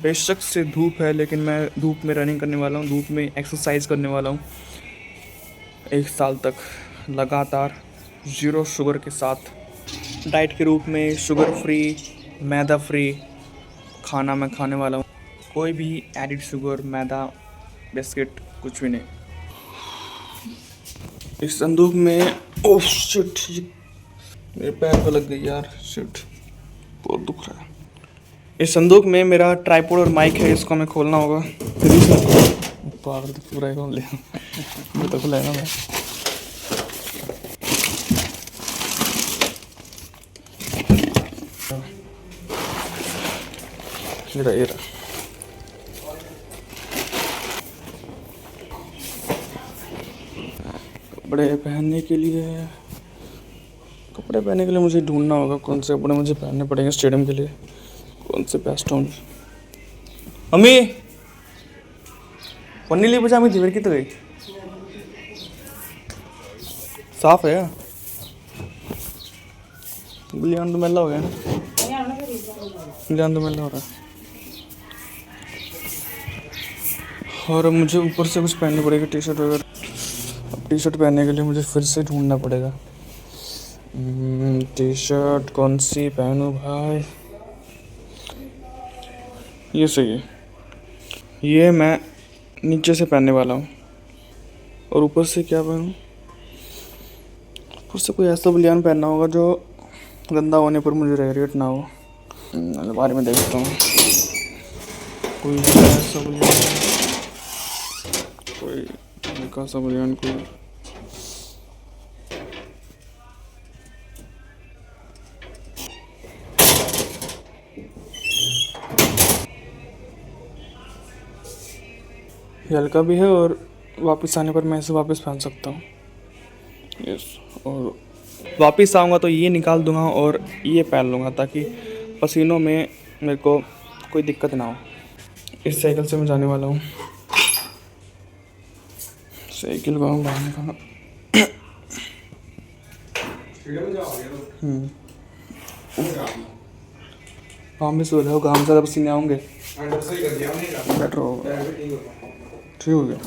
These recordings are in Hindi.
बेशक से धूप है, लेकिन मैं धूप में रनिंग करने वाला हूँ, धूप में एक्सरसाइज करने वाला हूँ 1 साल तक लगातार, ज़ीरो शुगर के साथ। डाइट के रूप में शुगर फ्री, मैदा फ्री खाना मैं खाने वाला हूँ। कोई भी एडिड शुगर, मैदा, बिस्किट कुछ भी नहीं। इस संदूक में ओह शिट, मेरे पैर पे लग गई यार, शिट, बहुत दुख रहा है। इस संदूक में मेरा ट्राइपॉड और माइक है, इसको हमें खोलना होगा। पागल पूरा खोल लिया मैं तो खुला है ना मैं। ये रहा। कपड़े पहनने के लिए मुझे ढूंढना होगा कौन से कपड़े मुझे पहनने पड़ेंगे स्टेडियम के लिए, कौन से बेस्ट होंगे। मम्मी पन्नी ली बचा, धीरे की तो गई साफ है। बुलियान तो मेला हो गया ना, बुलियान तो मेला हो रहा है। और मुझे ऊपर से कुछ पहनने पड़ेगा, टी शर्ट वगैरह। अब टी शर्ट पहनने के लिए मुझे फिर से ढूंढना पड़ेगा। टी शर्ट कौन सी पहनूं भाई, ये सही है, ये मैं नीचे से पहनने वाला हूँ। और ऊपर से क्या पहनूं, ऊपर से कोई ऐसा बनियान पहनना होगा जो गंदा होने पर मुझे रिग्रेट ना हो। बारे में देखता हूँ कोई ऐसा बनियान, कोई हल्का सा बनियान, कोई हल्का भी है और वापस आने पर मैं इसे वापस पहन सकता हूँ। यस, और वापस आऊँगा तो ये निकाल दूँगा और ये पहन लूँगा ताकि पसीनों में मेरे को कोई दिक्कत ना हो। इस साइकिल से मैं जाने वाला हूँ, साइकिल को बाहर निकालना। काम भी सो रहे हो, काम ज़्यादा पसीने आऊँगे, बेटर होगा, ठीक हो गया,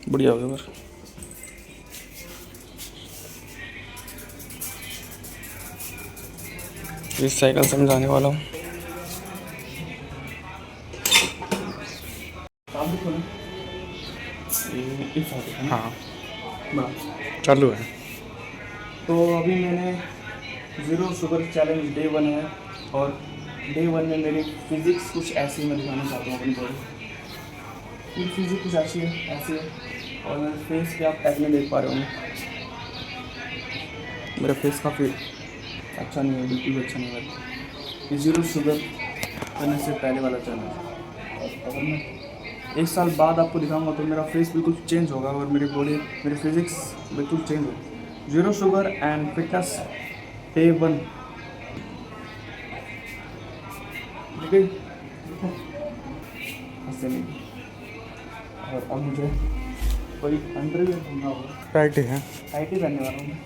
बढ़िया हो गया। फिर इस साइकिल से मैं जाने वाला हूँ। हाँ चालू है। तो अभी मैंने ज़ीरो शुगर चैलेंज डे 1 है, और डे 1 में मेरी फिज़िक्स कुछ ऐसी मैं दिखाना चाहता हूँ अपनी बॉडी। मेरी फिज़िक्स कुछ ऐसी है, और मेरे फेस पे आप एक्ने देख पा रहे होंगे। मेरा फेस काफ़ी अच्छा नहीं है, बिल्कुल भी अच्छा नहीं है। ये ज़ीरो शुगर करने से पहले वाला चैलेंज, और अगर मैं 1 साल बाद आपको दिखाऊंगा तो मेरा फेस बिल्कुल चेंज होगा और मेरी बॉडी, मेरी फिज़िक्स बिल्कुल चेंज होगी। Zero sugar and fitness day 1, ठीक है। और अब मुझे कोई अंडरवियर ढूंढना होगा। टाइट ही पहनने वाला हूँ मैं।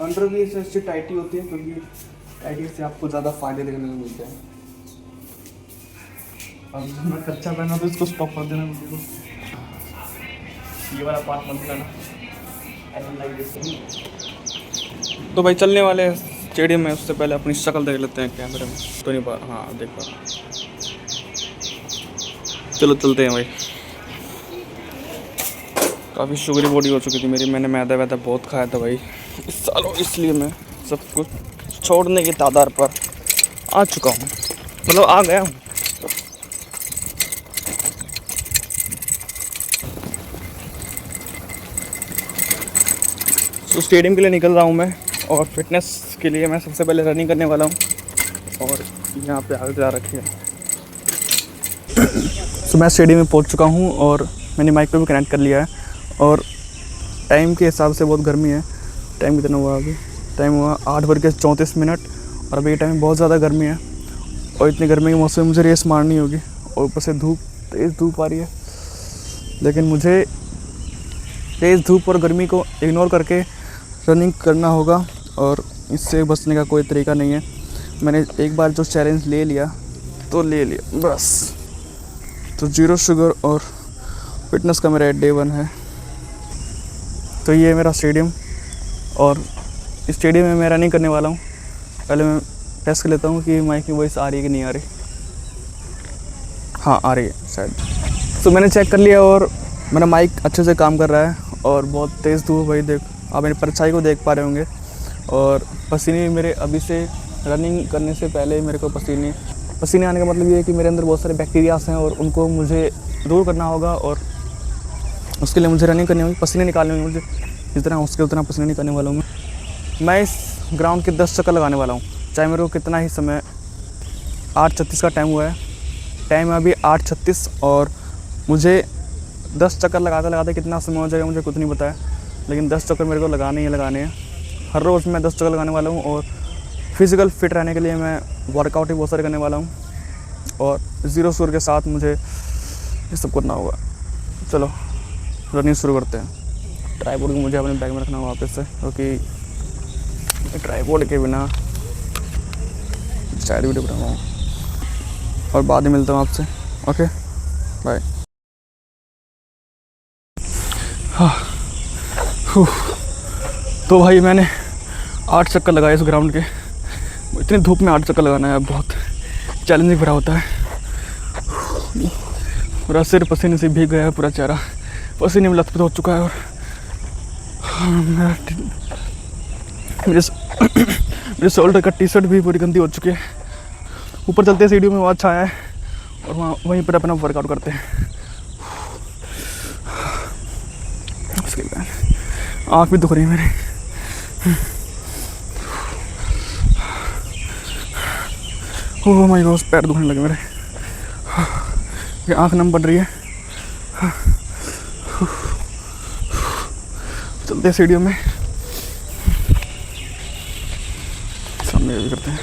अंडरवियर से अच्छी टाइटी होती है, क्योंकि टाइटी से आपको ज़्यादा फायदे देखने को मिलते हैं। अब मैं कच्चा पहना तो इसको स्टॉप कर देना मुझे को। ये वाला पार्ट मत दिलाना। तो भाई चलने वाले हैं स्टेडियम में, उससे पहले अपनी शक्ल देख लेते हैं कैमरे में। तो नहीं पा, हाँ देख पा, चलो चलते हैं भाई। काफ़ी शुगरी बॉडी हो चुकी थी मेरी, मैंने मैदा वैदा बहुत खाया था भाई इस सालों, इसलिए मैं सब कुछ छोड़ने के तादार पर आ चुका हूँ, मतलब आ गया हूँ। तो स्टेडियम के लिए निकल रहा हूँ मैं, और फिटनेस के लिए मैं सबसे पहले रनिंग करने वाला हूँ। और यहाँ पे आगे जा रखी है। तो मैं स्टेडियम में पहुँच चुका हूँ और मैंने माइक पे भी कनेक्ट कर लिया है। और टाइम के हिसाब से बहुत गर्मी है। टाइम कितना हुआ अभी? टाइम हुआ 8:34। और अभी टाइम बहुत ज़्यादा गर्मी है, और इतनी गर्मी के मौसम में मुझे रेस मारनी होगी, और ऊपर से धूप, तेज़ धूप आ रही है। लेकिन मुझे तेज़ धूप और गर्मी को इग्नोर करके रनिंग करना होगा और इससे बचने का कोई तरीका नहीं है। मैंने एक बार जो चैलेंज ले लिया तो ले लिया बस। तो ज़ीरो शुगर और फिटनेस का मेरा डे 1 है। तो ये है मेरा स्टेडियम और इस स्टेडियम में मैं रनिंग करने वाला हूँ। पहले मैं टेस्ट कर लेता हूँ कि माइक की वॉइस आ रही है कि नहीं आ रही। हाँ आ रही है शायद। तो मैंने चेक कर लिया और मेरा माइक अच्छे से काम कर रहा है और बहुत तेज़ धूप भाई, देख आप मेरी परछाई को देख पा रहे होंगे। और पसीने मेरे अभी से रनिंग करने से पहले मेरे को पसीने आने का मतलब ये है कि मेरे अंदर बहुत सारे बैक्टीरियाज हैं और उनको मुझे दूर करना होगा और उसके लिए मुझे रनिंग करनी होगी, पसीने निकालने होंगे मुझे। जितना हो सके उतना पसीने निकालने वाला हूँ मैं इस ग्राउंड के 10 चक्कर लगाने वाला हूँ, चाहे मेरे को कितना ही समय। 8:36 का टाइम हुआ है, टाइम है अभी 8:36 और मुझे 10 चक्कर लगाते कितना समय हो जाएगा मुझे कुछ नहीं पता है, लेकिन 10 चक्कर मेरे को लगाने हैं। हर रोज़ मैं 10 चक्कर लगाने वाला हूँ और फिज़िकल फिट रहने के लिए मैं वर्कआउट ही बहुत सारे करने वाला हूँ और ज़ीरो शुगर के साथ मुझे ये सब करना होगा। चलो रनिंग शुरू करते हैं। ट्राइपॉड को मुझे अपने बैग में रखना होगा वापस से, क्योंकि ट्राइपॉड के बिना शायद वीडियो बनाऊँगा। और बाद में मिलता हूँ आपसे। Okay bye. हाँ तो भाई मैंने 8 चक्कर लगाए इस ग्राउंड के। इतनी धूप में 8 चक्कर लगाना है बहुत चैलेंजिंग भरा होता है। पूरा सिर पसीने से भीग गया है, पूरा चेहरा पसीने में लथपथ हो चुका है और मेरे शोल्डर का टी-शर्ट भी पूरी गंदी हो चुकी है। ऊपर चलते सीढ़ियों में बहुत छाया है और वहीं पर अपना वर्कआउट करते हैं। उसके बाद आँख भी दुख रही है मेरी। ओह माय गॉड, पैर दुखने लगे मेरे, ये आँख नम पड़ रही है। चलते सीढ़ियों में, सामने भी करते हैं।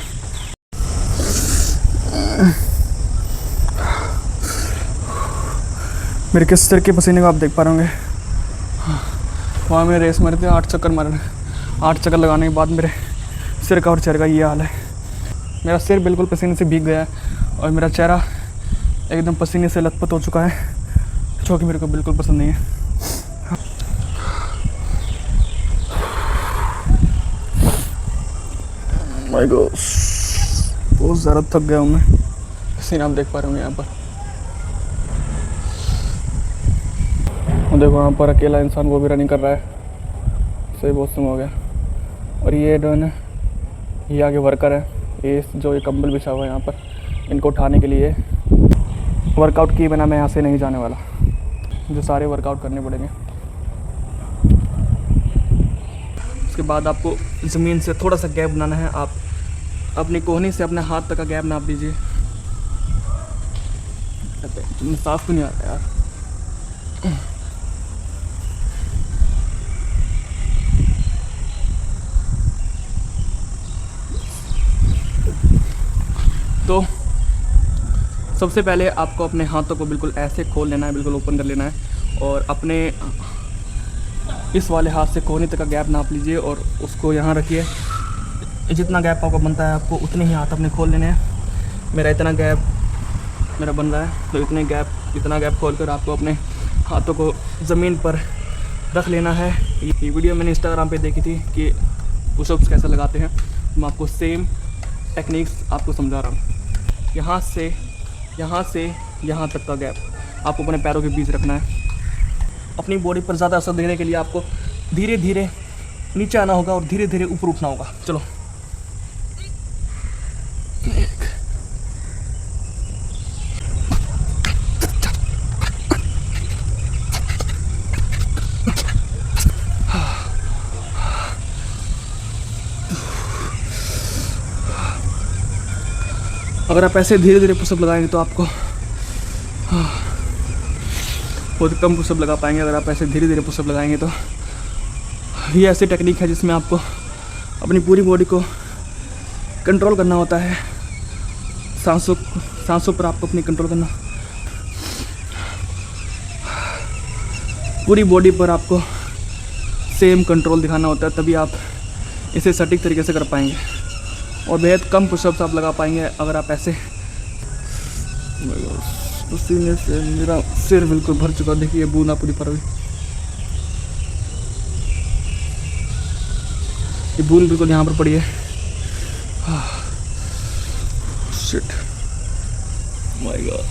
मेरे किस सिर के पसीने को आप देख पा रहे होंगे। वहाँ में रेस मारे थे, 8 चक्कर मारे। 8 चक्कर लगाने के बाद मेरे सिर का और चेहरे का ये हाल है। मेरा सिर बिल्कुल पसीने से भीग गया है और मेरा चेहरा एकदम पसीने से लथपथ हो चुका है, जो कि मेरे को बिल्कुल पसंद नहीं है। माय गॉड, बहुत ज़्यादा थक गया हूँ मैं। पसीना आप देख पा रहे होंगे यहाँ पर। देखो वहाँ पर अकेला इंसान वो भी रनिंग कर रहा है, सही बहुत समय हो गया। और ये जो है ना, ये आगे वर्कर है, ये जो ये कंबल बिछा हुआ है यहाँ पर, इनको उठाने के लिए वर्कआउट किए बिना मैं यहाँ से नहीं जाने वाला, मुझे सारे वर्कआउट करने पड़ेंगे। उसके बाद आपको ज़मीन से थोड़ा सा गैप बनाना है। आप अपनी कोहनी से अपने हाथ तक का गैप नाप लीजिए। तुमने साफ क्यों नहीं आ रहा यार। तो सबसे पहले आपको अपने हाथों को बिल्कुल ऐसे खोल लेना है, बिल्कुल ओपन कर लेना है और अपने इस वाले हाथ से कोहनी तक का गैप नाप लीजिए और उसको यहाँ रखिए। जितना गैप आपको बनता है आपको उतने ही हाथ अपने खोल लेने हैं। मेरा इतना गैप मेरा बन रहा है, तो इतना गैप खोल कर आपको अपने हाथों को ज़मीन पर रख लेना है। ये वीडियो मैंने इंस्टाग्राम पे देखी थी कि पुशअप्स कैसे लगाते हैं, मैं आपको सेम टेक्निक्स आपको समझा रहा हूँ। यहाँ से यहाँ तक का गैप आपको अपने पैरों के बीच रखना है। अपनी बॉडी पर ज़्यादा असर देने के लिए आपको धीरे धीरे नीचे आना होगा और धीरे धीरे ऊपर उठना होगा। चलो, अगर आप ऐसे धीरे धीरे पुशअप लगाएंगे तो आपको बहुत कम पुशअप लगा पाएंगे। अगर आप ऐसे धीरे धीरे पुशअप लगाएंगे तो ये ऐसी टेक्निक है जिसमें आपको अपनी पूरी बॉडी को कंट्रोल करना होता है। सांसों पर आपको अपनी कंट्रोल करना, पूरी बॉडी पर आपको सेम कंट्रोल दिखाना होता है, तभी आप इसे सटीक तरीके से कर पाएंगे और बेहद कम पुशअप्स आप लगा पाएंगे अगर आप ऐसे। पसीने से मेरा सिर बिल्कुल भर चुका, देखिए बूंदा पूरी पर हुई, ये बूंद बिल्कुल यहाँ पर पड़ी है। Shit, my God.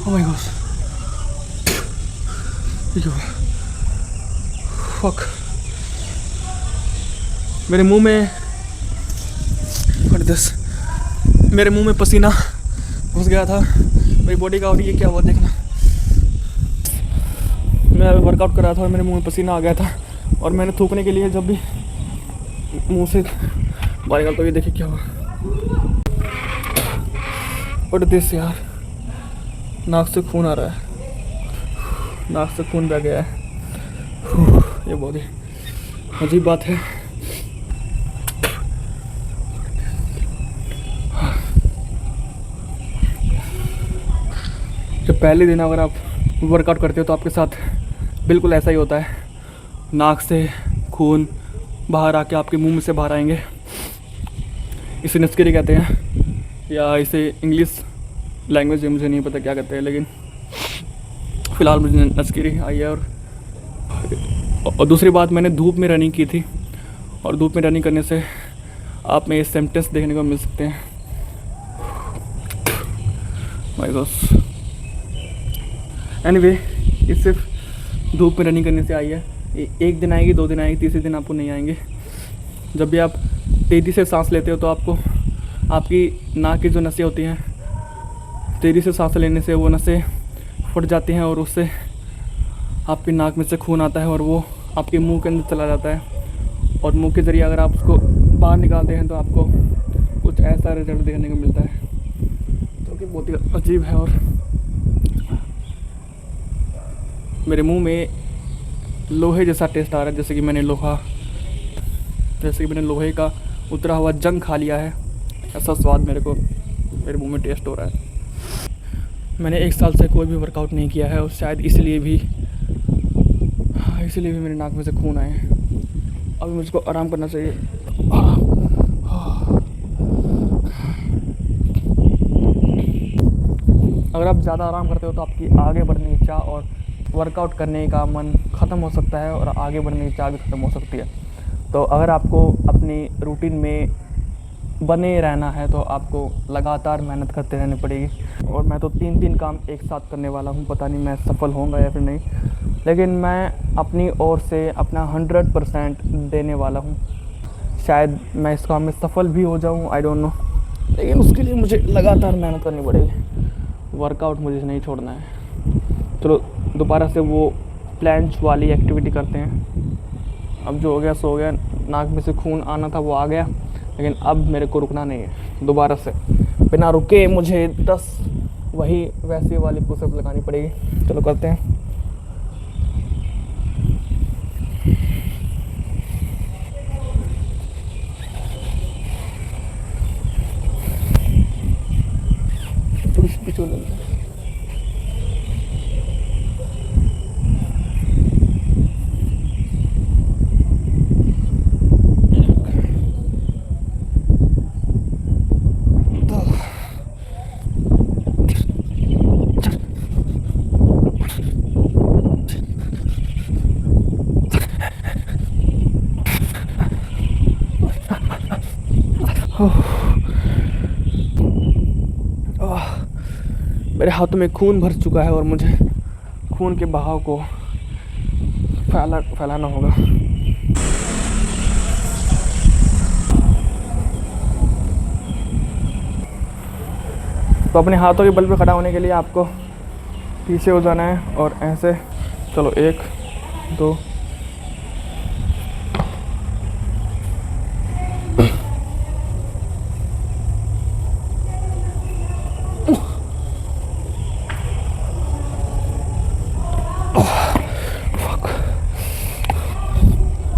Oh my gosh. Fuck. मेरे मुंह में मेरे मुंह में पसीना घुस गया था मेरी बॉडी का, और ये क्या हुआ देखना। मैं अभी वर्कआउट कर रहा था और मेरे मुंह में पसीना आ गया था और मैंने थूकने के लिए जब भी मुंह से बाहर निकाला तो ये देखिए क्या हुआ। बट दिस यार, नाक से खून आ रहा है, नाक से खून बह गया है। ये बहुत ही अजीब बात है। जब पहले दिन अगर आप वर्कआउट करते हो तो आपके साथ बिल्कुल ऐसा ही होता है, नाक से खून बाहर आके आपके मुंह में से बाहर आएंगे। इसे नस्करी कहते हैं, या इसे इंग्लिश लैंग्वेज में मुझे नहीं पता क्या कहते हैं, लेकिन फ़िलहाल मुझे नस्करी आई है। और दूसरी बात, मैंने धूप में रनिंग की थी और धूप में रनिंग करने से आप में ये सिम्पटम्स देखने को मिल सकते हैं। My God. एनीवे, ये सिर्फ धूप में रनिंग करने से आई है। ये एक दिन आएगी, 2 दिन आएगी, तीसरे दिन आपको नहीं आएंगे। जब भी आप तेज़ी से सांस लेते हो तो आपको आपकी नाक की जो नसें होती हैं, तेज़ी से सांस लेने से वो नसें फट जाती हैं और उससे आपकी नाक में से खून आता है और वो आपके मुंह के अंदर चला जाता है और मुंह के ज़रिए अगर आप उसको बाहर निकालते हैं तो आपको कुछ ऐसा रिजल्ट देखने को मिलता है, जो कि बहुत ही अजीब है। और मेरे मुंह में लोहे जैसा टेस्ट आ रहा है, जैसे कि मैंने लोहे का उतरा हुआ जंग खा लिया है, ऐसा स्वाद मेरे मुंह में टेस्ट हो रहा है। मैंने 1 साल से कोई भी वर्कआउट नहीं किया है और शायद इसलिए भी मेरे नाक में से खून आए हैं। अभी मुझको आराम करना चाहिए। अगर आप ज़्यादा आराम करते हो तो आपकी आगे बढ़ने की चाह और वर्कआउट करने का मन ख़त्म हो सकता है और आगे बढ़ने की चाह भी ख़त्म हो सकती है। तो अगर आपको अपनी रूटीन में बने रहना है तो आपको लगातार मेहनत करते रहनी पड़ेगी। और मैं तो 3 काम एक साथ करने वाला हूँ, पता नहीं मैं सफल होऊंगा या फिर नहीं, लेकिन मैं अपनी ओर से अपना 100% देने वाला हूँ। शायद मैं इस काम में सफल भी हो जाऊँ, आई डोंट नो, लेकिन उसके लिए मुझे लगातार मेहनत करनी पड़ेगी। वर्कआउट मुझे नहीं छोड़ना है। चलो दोबारा से वो प्लैंच वाली एक्टिविटी करते हैं। अब जो हो गया सो हो गया, नाक में से खून आना था वो आ गया, लेकिन अब मेरे को रुकना नहीं है। दोबारा से बिना रुके मुझे 10 वैसी वाली पुशअप लगानी पड़ेगी। चलो करते हैं। मेरे हाथों में खून भर चुका है और मुझे खून के बहाव को फैलाना होगा। तो अपने हाथों के बल पे खड़ा होने के लिए आपको पीछे हो जाना है और ऐसे, चलो 1 2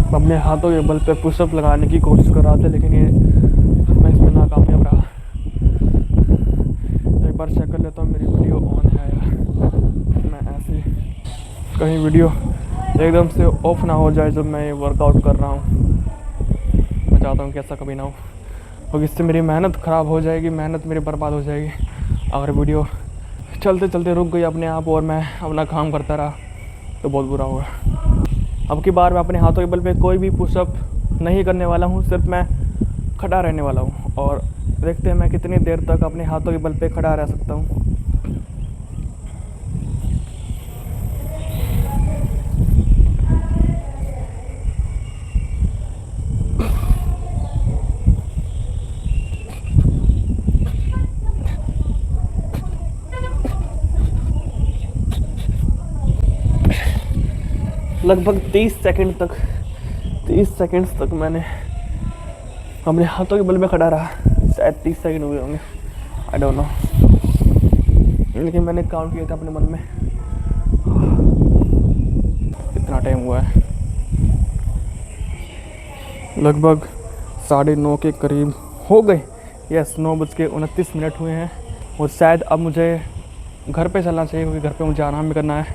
अपने हाथों के बल पे पुशअप लगाने की कोशिश कर रहा था, लेकिन ये मैं इसमें नाकामयाब रहा। एक बार चेक कर लेता हूँ मेरी वीडियो ऑन है या मैं ऐसे कहीं वीडियो एकदम से ऑफ ना हो जाए जब मैं ये वर्कआउट कर रहा हूँ। मैं चाहता हूँ कि ऐसा कभी ना हो, क्योंकि इससे मेरी मेहनत ख़राब हो जाएगी, मेहनत मेरी बर्बाद हो जाएगी। अगर वीडियो चलते चलते रुक गई अपने आप और मैं अपना काम करता रहा तो बहुत बुरा होगा। अब की बार मैं अपने हाथों के बल पे कोई भी पुशअप नहीं करने वाला हूँ, सिर्फ मैं खड़ा रहने वाला हूँ और देखते हैं मैं कितनी देर तक अपने हाथों के बल पे खड़ा रह सकता हूँ। लगभग 30 सेकंड्स तक मैंने अपने हाथों के बल में खड़ा रहा। शायद 30 सेकंड हुए होंगे, आई डोंट नो, लेकिन मैंने काउंट किया था अपने मन में कितना टाइम हुआ है। लगभग 9:30 के करीब हो गए। यस, 9:29 हुए हैं और शायद अब मुझे घर पे चलना चाहिए, क्योंकि घर पे मुझे आराम भी करना है।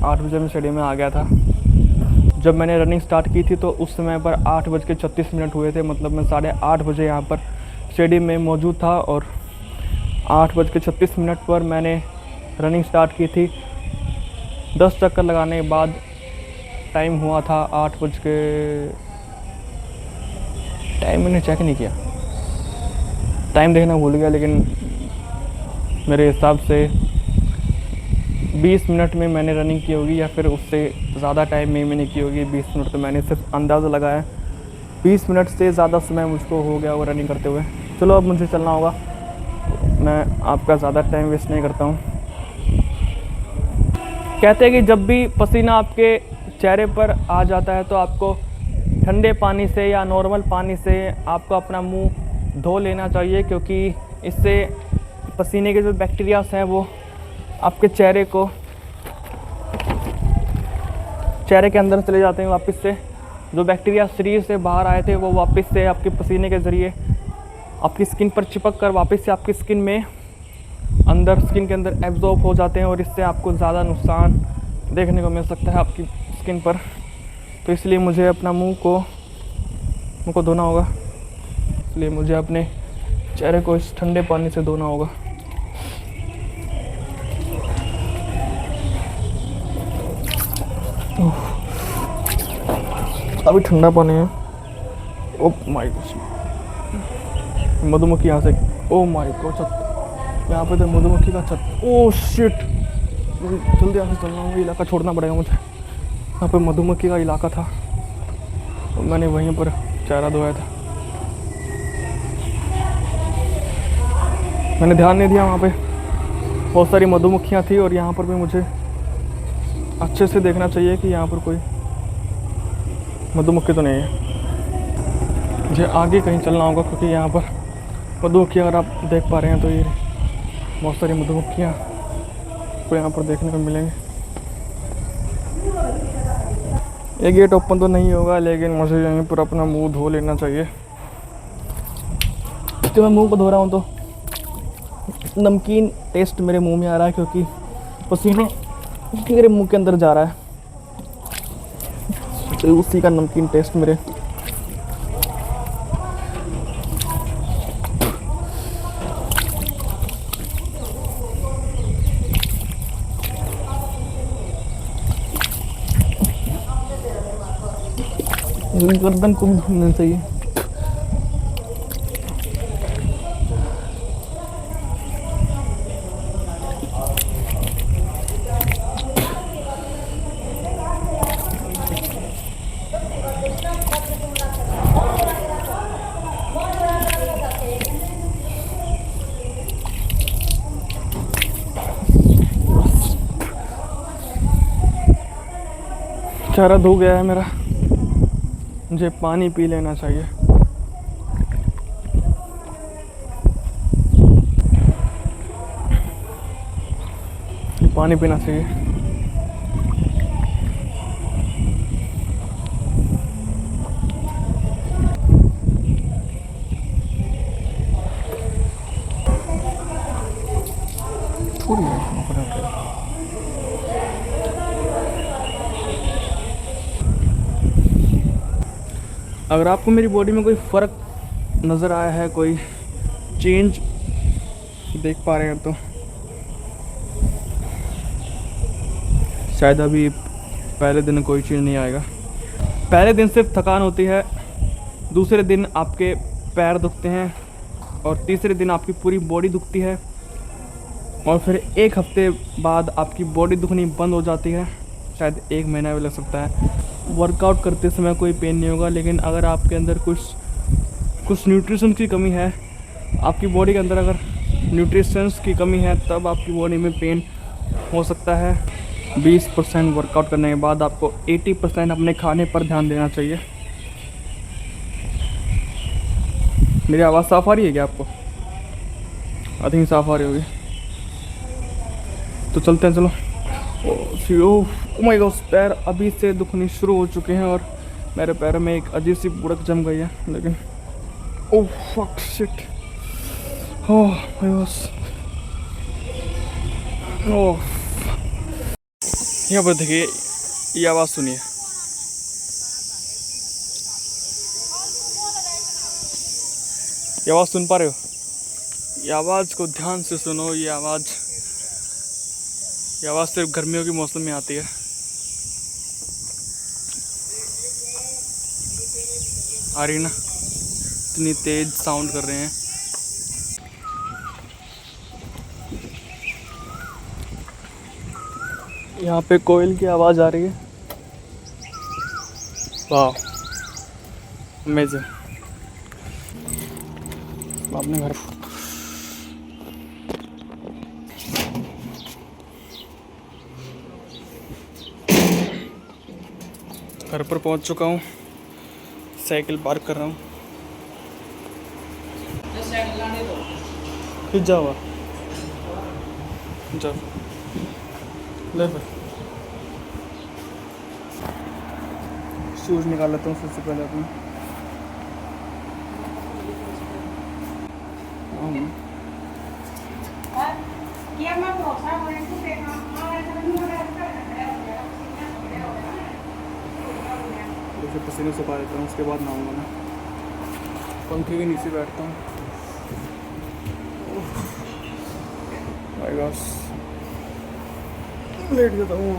8 बजे मैं स्टेडियम में आ गया था। जब मैंने रनिंग स्टार्ट की थी तो उस समय पर 8:36 हुए थे, मतलब मैं 8:30 बजे यहाँ पर स्टेडियम में मौजूद था और 8:36 पर मैंने रनिंग स्टार्ट की थी। 10 चक्कर लगाने के बाद टाइम हुआ था 8 बज के, टाइम मैंने चेक नहीं किया, टाइम देखना भूल गया, लेकिन मेरे हिसाब से 20 मिनट में मैंने रनिंग की होगी या फिर उससे ज़्यादा टाइम में मैंने की होगी। 20 मिनट तो मैंने सिर्फ अंदाज़ा लगाया, 20 मिनट से ज़्यादा समय मुझको हो गया वो रनिंग करते हुए। चलो अब मुझे चलना होगा, मैं आपका ज़्यादा टाइम वेस्ट नहीं करता हूँ। कहते हैं कि जब भी पसीना आपके चेहरे पर आ जाता है तो आपको ठंडे पानी से या नॉर्मल पानी से आपको अपना मुंह धो लेना चाहिए, क्योंकि इससे पसीने के जो बैक्टीरियाज हैं वो आपके चेहरे के अंदर चले जाते हैं वापस से। जो बैक्टीरिया शरीर से बाहर आए थे वो वापस से आपके पसीने के ज़रिए आपकी स्किन पर चिपक कर वापस से आपकी स्किन के अंदर एब्जॉर्ब हो जाते हैं और इससे आपको ज़्यादा नुकसान देखने को मिल सकता है आपकी स्किन पर। तो इसलिए मुझे अपना मुंह को धोना होगा, इसलिए मुझे अपने चेहरे को इस ठंडे पानी से धोना होगा। अभी ठंडा पानी है। ओ माय गॉड, मधुमक्खी यहाँ से, ओ माय गॉड, छत यहाँ पे तो मधुमक्खी का छत। ओ शिट, जल्दी यहाँ से चलना होगा, इलाका छोड़ना पड़ेगा मुझे। यहाँ पे मधुमक्खी का इलाका था तो मैंने वहीं पर चेहरा धोया था। मैंने ध्यान नहीं दिया, वहाँ पे बहुत सारी मधुमक्खियाँ थी और यहाँ पर भी मुझे अच्छे से देखना चाहिए कि यहाँ पर कोई मधुमक्खी तो नहीं है। मुझे आगे कहीं चलना होगा, क्योंकि यहाँ पर मधुमक्खियाँ अगर आप देख पा रहे हैं तो ये बहुत सारी मधुमक्खियाँ को यहाँ पर देखने को मिलेंगे। ये गेट ओपन तो नहीं होगा, लेकिन मुझे यहीं पर अपना मुंह धो लेना चाहिए। तो मैं मुंह को धो रहा हूँ तो नमकीन टेस्ट मेरे मुंह में आ रहा है, क्योंकि पसीना मेरे मुंह के अंदर जा रहा है, तो उसी का नमकीन टेस्ट मेरे गर्दन को भी धोना चाहिए। चेहरा धो गया है मेरा, मुझे पानी पी लेना चाहिए। पानी पीना चाहिए। अगर आपको मेरी बॉडी में कोई फ़र्क नज़र आया है, कोई चेंज देख पा रहे हैं, तो शायद अभी पहले दिन कोई चेंज नहीं आएगा। पहले दिन सिर्फ थकान होती है, दूसरे दिन आपके पैर दुखते हैं और तीसरे दिन आपकी पूरी बॉडी दुखती है और फिर एक हफ्ते बाद आपकी बॉडी दुखनी बंद हो जाती है। शायद 1 महीना भी लग सकता है। वर्कआउट करते समय कोई पेन नहीं होगा, लेकिन अगर आपके अंदर कुछ न्यूट्रिशन की कमी है, आपकी बॉडी के अंदर अगर न्यूट्रिशंस की कमी है, तब आपकी बॉडी में पेन हो सकता है। 20% वर्कआउट करने के बाद आपको 80% अपने खाने पर ध्यान देना चाहिए। मेरी आवाज़ साफ़ आ रही है क्या आपको? आई थिंक साफ़ आ रही होगी। तो चलते हैं, चलो। ओ माय गॉड, पैर अभी से दुखनी शुरू हो चुके हैं और मेरे पैर में एक अजीब सी बुड़क जम गई है, लेकिन oh fuck shit, oh my God, oh. यहाँ पर देखिए, ये आवाज़ सुनिए। ये आवाज़ सुन पा रहे हो? ये आवाज़ को ध्यान से सुनो। ये आवाज़ सिर्फ गर्मियों के मौसम में आती है। आ रही ना? इतनी तेज साउंड कर रहे हैं। यहाँ पे कोयल की आवाज़ आ रही है। वाह, अमेजिंग। अपने घर पर पहुँच चुका हूँ। साइकिल पार्क कर रहा हूँ। फिर जाओ, जाओ ले फिर। शूज़ निकाल लेता हूँ सबसे पहले अपना। जैसे पसीने सुखा लेता हूँ, उसके बाद नहाऊंगा मैं। पंखे के नीचे बैठता हूँ। माय गॉड, लेट जाता हूँ।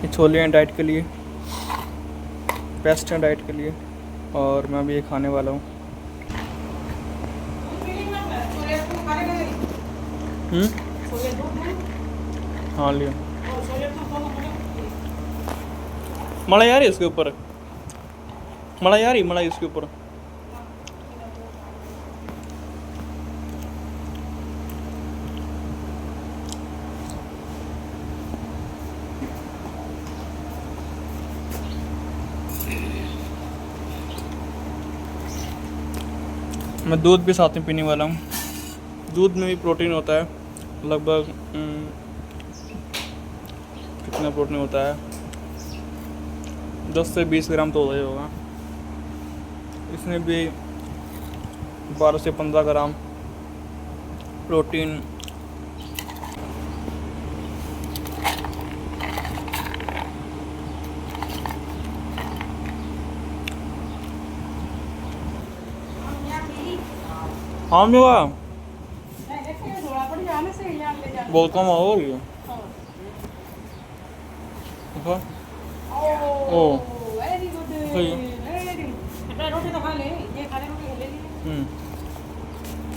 ये छोले हैं डाइट के लिए, बेस्ट हैं डाइट के लिए, और मैं भी ये खाने वाला हूँ। हाँ लिया। मलाई आ रही है इसके ऊपर, मलाई आ रही, मलाई इसके ऊपर। मैं दूध भी साथ में पीने वाला हूँ। दूध में भी प्रोटीन होता है, लगभग कितना प्रोटीन होता है, 10 से 20 ग्राम तो होता ही होगा। इसमें भी 12 से 15 ग्राम प्रोटीन। हाँ मेरा बहुत कम हो रही है। ओ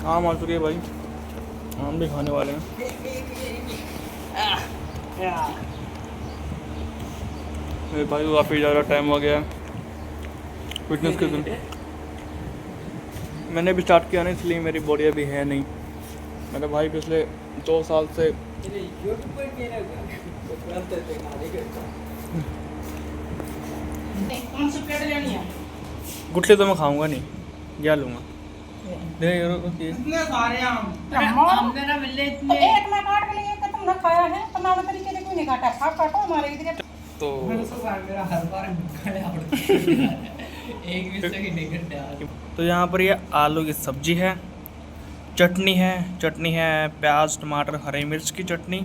आम आ चुके हैं भाई, आम भी खाने वाले हैं। मेरे भाई को काफ़ी ज़्यादा टाइम हो गया फिटनेस के दिन। मैंने भी स्टार्ट किया ना, इसलिए मेरी बॉडी अभी है नहीं। मेरे भाई पिछले 2 साल से गुटले तो मैं खाऊंगा नहीं, क्या लूँगा। तो यहाँ पर ये आलू की सब्जी है, चटनी है प्याज टमाटर हरी मिर्च की चटनी।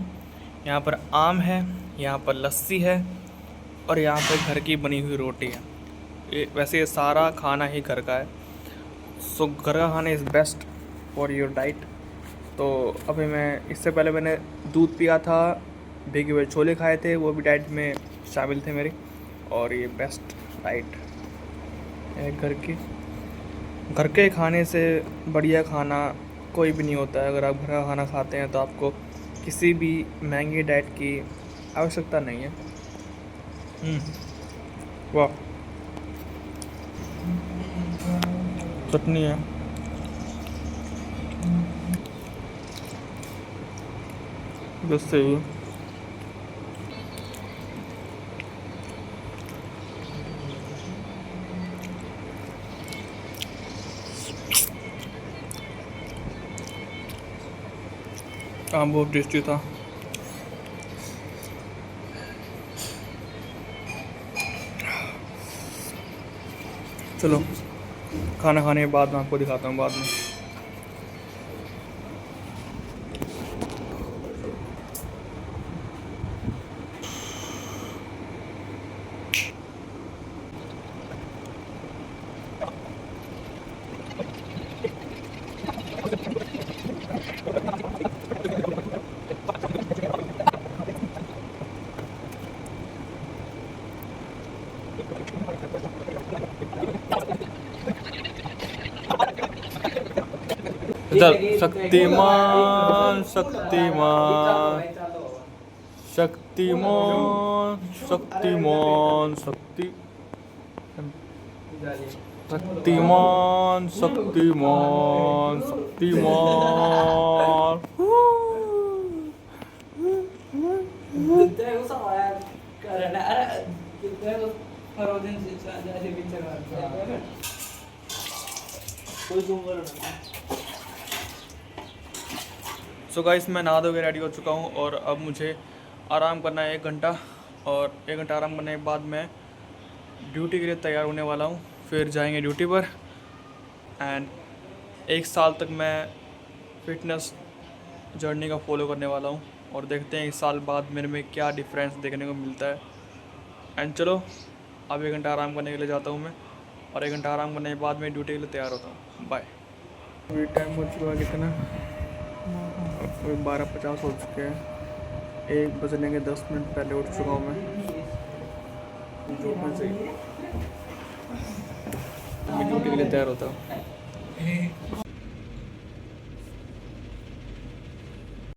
यहाँ पर आम है, यहाँ पर लस्सी है, और यहाँ पे घर की बनी हुई रोटी है। वैसे ये सारा खाना ही घर का है। सो घर का खाना is best for your diet. तो अभी मैं इससे पहले मैंने दूध पिया था, भीगे हुए छोले खाए थे, वो भी डाइट में शामिल थे मेरी। और ये बेस्ट डाइट है घर की। घर के खाने से बढ़िया खाना कोई भी नहीं होता है। अगर आप घर का खाना खाते हैं तो आपको किसी भी महंगी डाइट की आवश्यकता नहीं है। वाह, चटनी है। बस सही है। हाँ, बहुत टेस्टी था। चलो खाना खाने के बाद मैं आपको दिखाता हूँ बाद में। इधर शक्तिमान शक्तिमान शक्तिमान शक्तिमान शक्तिमान शक्तिमान शक्तिमान। सो गाइस, मैं नहा धो के रेडी हो चुका हूँ और अब मुझे आराम करना है 1 घंटा। और 1 घंटा आराम करने के बाद मैं ड्यूटी के लिए तैयार होने वाला हूँ। फिर जाएंगे ड्यूटी पर। एंड 1 साल तक मैं फिटनेस जर्नी का फॉलो करने वाला हूँ और देखते हैं 1 साल बाद मेरे में क्या डिफरेंस देखने को मिलता है। एंड चलो अब 1 घंटा आराम करने के लिए जाता हूँ मैं, और 1 घंटा आराम करने के बाद मैं ड्यूटी के लिए तैयार होता हूँ। बाय। अभी टाइम हो चुका है कितना, 12:50 हो चुके हैं। 1 बजने के 10 मिनट पहले उठ चुका हूँ मैं। जो मैं सही मैं ड्यूटी के लिए तैयार होता हूँ।